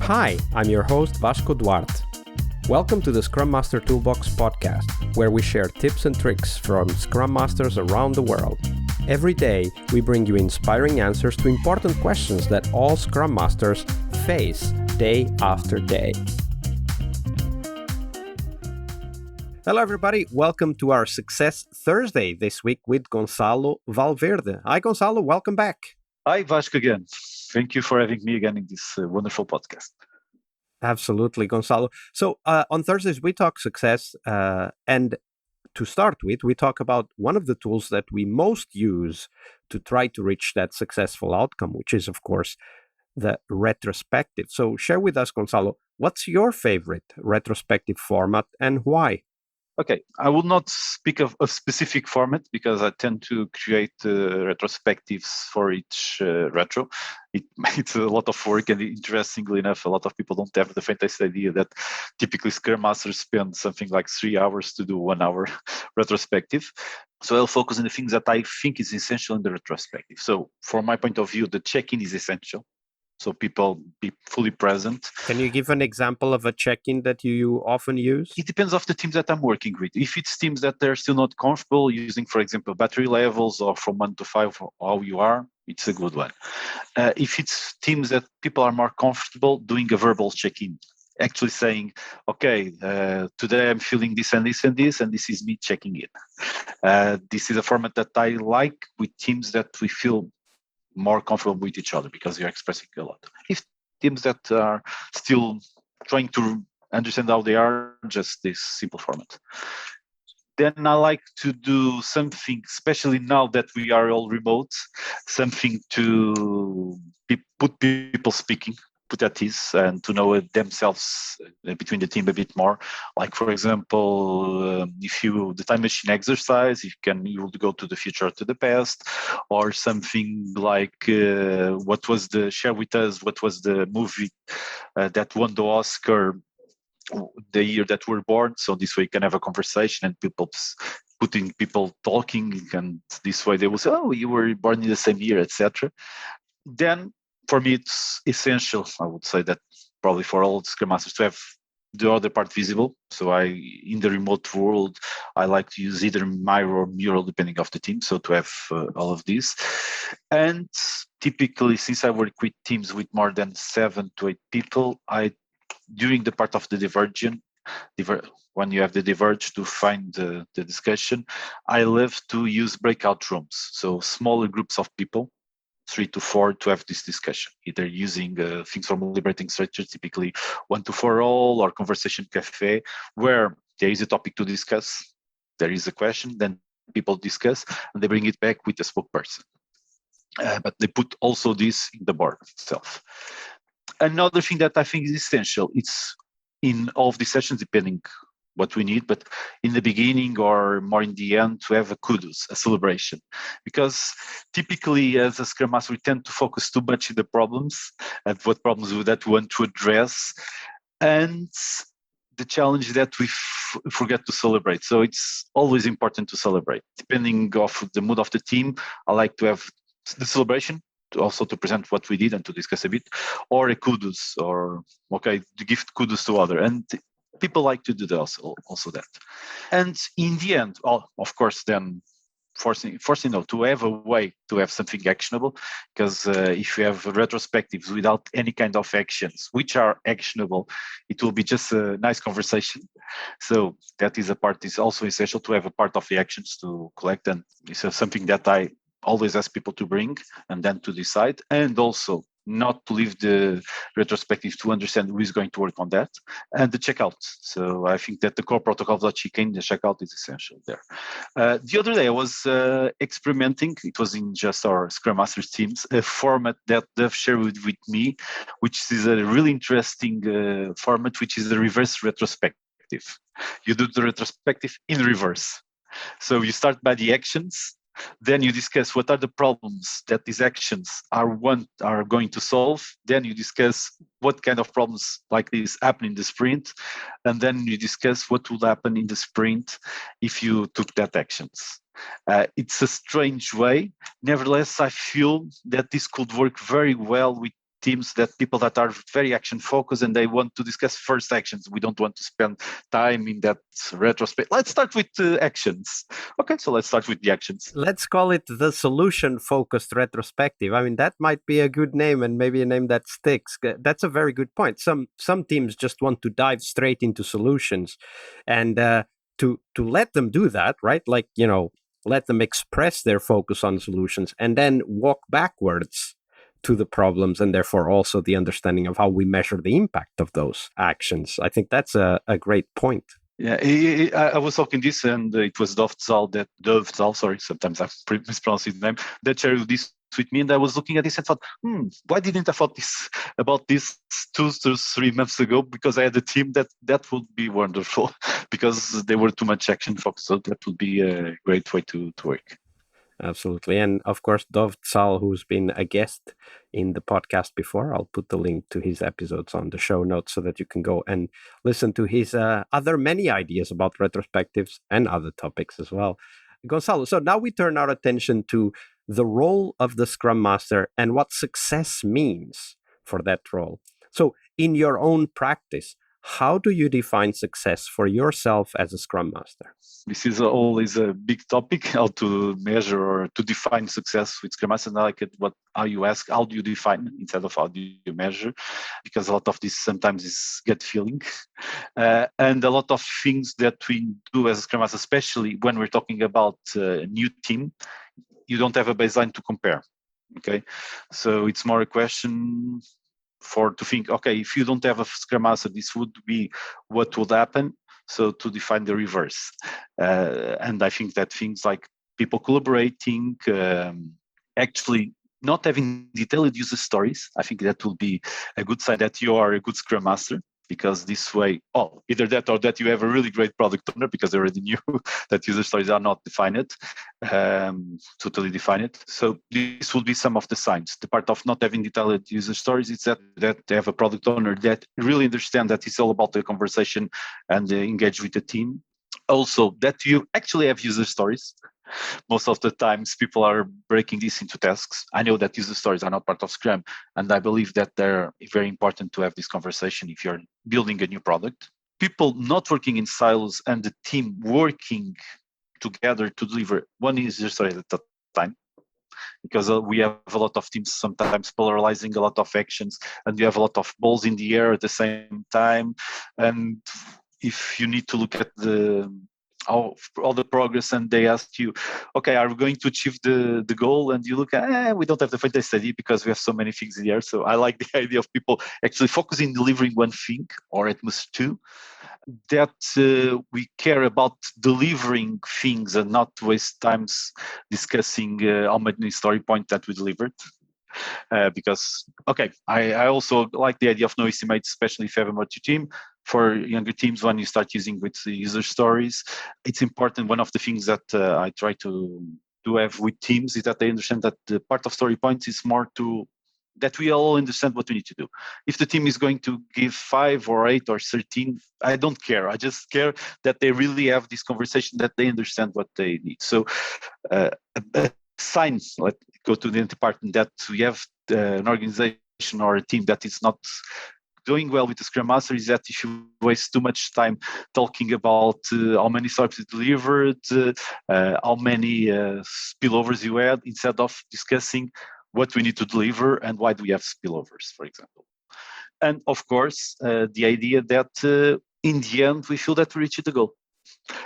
Hi, I'm your host Vasco Duarte. Welcome to the Scrum Master Toolbox podcast, where we share tips and tricks from Scrum Masters around the world. Every day, we bring you inspiring answers to important questions that all Scrum Masters face day after day. Hello, everybody. Welcome to our Success Thursday this week with Gonçalo Valverde. Hi, Gonçalo. Welcome back. Hi, Vasco again. Thank you for having me again in this wonderful podcast. Absolutely, Gonçalo. So on Thursdays, we talk success. And to start with, we talk about one of the tools that we most use to try to reach that successful outcome, which is, of course, the retrospective. So share with us, Gonçalo, what's your favorite retrospective format and why? Okay, I will not speak of a specific format because I tend to create retrospectives for each retro. It's a lot of work, and interestingly enough, a lot of people don't have the faintest idea that typically Scrum Masters spend something like 3 hours to do 1 hour retrospective. So I'll focus on the things that I think is essential in the retrospective. So from my point of view, the check-in is essential. So people be fully present. Can you give an example of a check-in that you often use? It depends on the teams that I'm working with. If it's teams that they're still not comfortable using, for example, battery levels or from 1 to 5, how you are, it's a good one. If it's teams that people are more comfortable doing a verbal check-in, actually saying, okay, today I'm feeling this and this and this, and this is me checking in. This is a format that I like with teams that we feel more comfortable with each other because you're expressing a lot. If teams that are still trying to understand how they are, just this simple format. Then I like to do something, especially now that we are all remote, something to put people speaking, put at ease, and to know themselves between the team a bit more. Like, for example, if you the time machine exercise, you will go to the future or to the past, or something like share with us what was the movie that won the Oscar the year that we're born. So this way you can have a conversation and people talking, and this way they will say, oh, you were born in the same year, etc. Then for me, it's essential, I would say, that probably for all Scrum Masters to have the other part visible. So in the remote world, I like to use either Miro or Mural, depending on the team. So to have all of these. And typically, since I work with teams with more than 7 to 8 people, during the part of the divergent, when you have the diverge to find the discussion, I love to use breakout rooms. So smaller groups of people, 3 to 4, to have this discussion, either using things from Liberating Structures, typically 1 to 4 all, or Conversation Cafe, where there is a topic to discuss, there is a question, then people discuss, and they bring it back with a spokesperson. But they put also this in the board itself. Another thing that I think is essential, it's in all of these sessions, depending what we need, but in the beginning or more in the end, to have a kudos, a celebration. Because typically as a Scrum Master, we tend to focus too much in the problems and what problems that we want to address. And the challenge is that we forget to celebrate. So it's always important to celebrate. Depending on the mood of the team, I like to have the celebration, also to present what we did and to discuss a bit, or a kudos, or okay, to give kudos to other. And people like to do also that. And in the end, of course, then forcing to have a way to have something actionable, because if you have retrospectives without any kind of actions which are actionable, it will be just a nice conversation. So that is also essential to have a part of the actions to collect, and it's something that I always ask people to bring and then to decide, and also not to leave the retrospective to understand who is going to work on that, and the checkout. So I think that the core protocol of the check-in, the checkout is essential there. The other day I was experimenting, it was in just our Scrum Masters teams, a format that they've shared with me, which is a really interesting format, which is the reverse retrospective. You do the retrospective in reverse. So you start by the actions, then you discuss what are the problems that these actions are going to solve. Then you discuss what kind of problems like this happen in the sprint. And then you discuss what will happen in the sprint if you took that actions. It's a strange way. Nevertheless, I feel that this could work very well with teams that people that are very action focused and they want to discuss first actions. We don't want to spend time in that retrospect. Let's start with actions. Okay, so let's start with the actions. Let's call it the solution-focused retrospective. I mean, that might be a good name and maybe a name that sticks. That's a very good point. Some teams just want to dive straight into solutions, and to let them do that, right? Like, let them express their focus on solutions and then walk backwards to the problems, and therefore also the understanding of how we measure the impact of those actions. I think that's a great point. Yeah, I was talking this, and it was Dovzal, sorry, sometimes I mispronounce his name, that shared this with me, and I was looking at this and thought, why didn't I thought about this 2 to 3 months ago? Because I had a team that would be wonderful, because they were too much action focused, so that would be a great way to work. Absolutely. And of course, Dovzal, who's been a guest in the podcast before, I'll put the link to his episodes on the show notes so that you can go and listen to his other many ideas about retrospectives and other topics as well. Gonçalo, so now we turn our attention to the role of the Scrum Master and what success means for that role. So in your own practice, how do you define success for yourself as a Scrum Master? This is always a big topic, how to measure or to define success with Scrum Master. And I like it how you ask, how do you define instead of how do you measure? Because a lot of this sometimes is gut feeling. And a lot of things that we do as a Scrum Master, especially when we're talking about a new team, you don't have a baseline to compare. Okay, so it's more a question to think, okay, if you don't have a Scrum Master, this would be what would happen. So to define the reverse. And I think that things like people collaborating, actually not having detailed user stories, I think that will be a good sign that you are a good Scrum Master. Because this way, either that or that you have a really great product owner, because they already knew that user stories are not defined, totally defined. So this will be some of the signs. The part of not having detailed user stories is that they have a product owner that really understand that it's all about the conversation and engage with the team. Also, that you actually have user stories. Most of the times people are breaking this into tasks. I know that user stories are not part of Scrum, and I believe that they're very important to have this conversation if you're building a new product. People not working in silos and the team working together to deliver one user story at a time. Because we have a lot of teams sometimes polarizing a lot of actions, and you have a lot of balls in the air at the same time. And if you need to look at all the progress and they ask you, okay, are we going to achieve the goal? And you look at, we don't have the faintest idea because we have so many things in the air. So I like the idea of people actually focusing delivering one thing or at most two, that we care about delivering things and not waste times discussing how many story points that we delivered. Because, okay, I also like the idea of no estimates, especially if you have a multi-team. For younger teams, when you start using with the user stories, it's important. One of the things that I try to have with teams is that they understand that the part of story points is more to that we all understand what we need to do. If the team is going to give 5 or 8 or 13, I don't care. I just care that they really have this conversation, that they understand what they need. So signs, let's go to the department, that we have an organization or a team that is not doing well with the Scrum Master is that if you waste too much time talking about how many stories you delivered, how many spillovers you had, instead of discussing what we need to deliver and why do we have spillovers, for example. And of course, the idea that in the end, we feel that we reached the goal.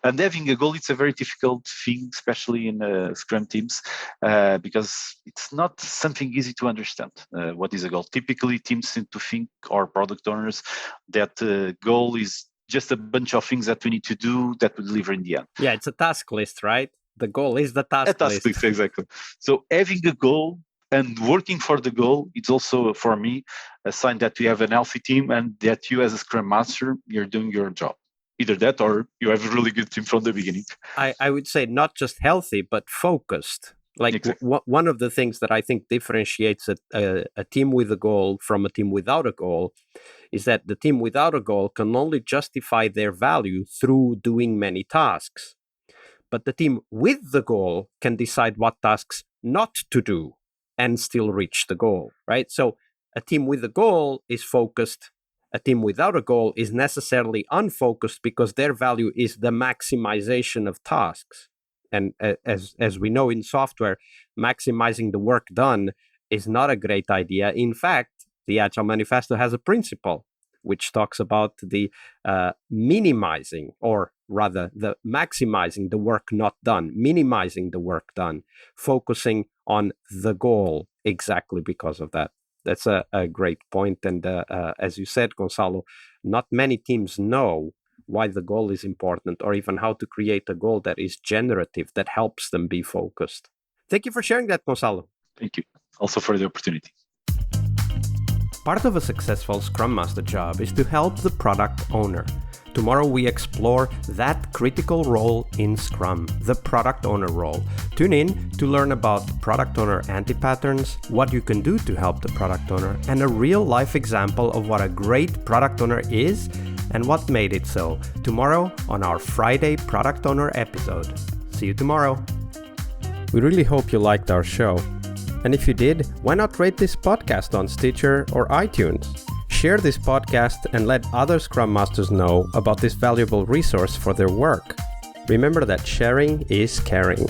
And having a goal, it's a very difficult thing, especially in Scrum teams, because it's not something easy to understand. What is a goal? Typically, teams seem to think, or product owners, that goal is just a bunch of things that we need to do that we deliver in the end. Yeah, it's a task list, right? The goal is the task list. Exactly. So having a goal and working for the goal, it's also, for me, a sign that we have an healthy team and that you as a Scrum Master, you're doing your job. Either that or you have a really good team from the beginning. I would say not just healthy, but focused. Like exactly. One of the things that I think differentiates a team with a goal from a team without a goal is that the team without a goal can only justify their value through doing many tasks. But the team with the goal can decide what tasks not to do and still reach the goal, right? So A team with a goal is focused. A team without a goal is necessarily unfocused because their value is the maximization of tasks. And as we know in software, maximizing the work done is not a great idea. In fact, the Agile Manifesto has a principle which talks about the minimizing, or rather the maximizing the work not done, minimizing the work done, focusing on the goal exactly because of that. That's a great point. And as you said, Gonçalo, not many teams know why the goal is important, or even how to create a goal that is generative, that helps them be focused. Thank you for sharing that, Gonçalo. Thank you also for the opportunity. Part of a successful Scrum Master job is to help the product owner. Tomorrow we explore that critical role in Scrum, the product owner role. Tune in to learn about product owner anti-patterns, what you can do to help the product owner, and a real-life example of what a great product owner is and what made it so. Tomorrow on our Friday Product Owner episode. See you tomorrow. We really hope you liked our show. And if you did, why not rate this podcast on Stitcher or iTunes? Share this podcast and let other Scrum Masters know about this valuable resource for their work. Remember that sharing is caring.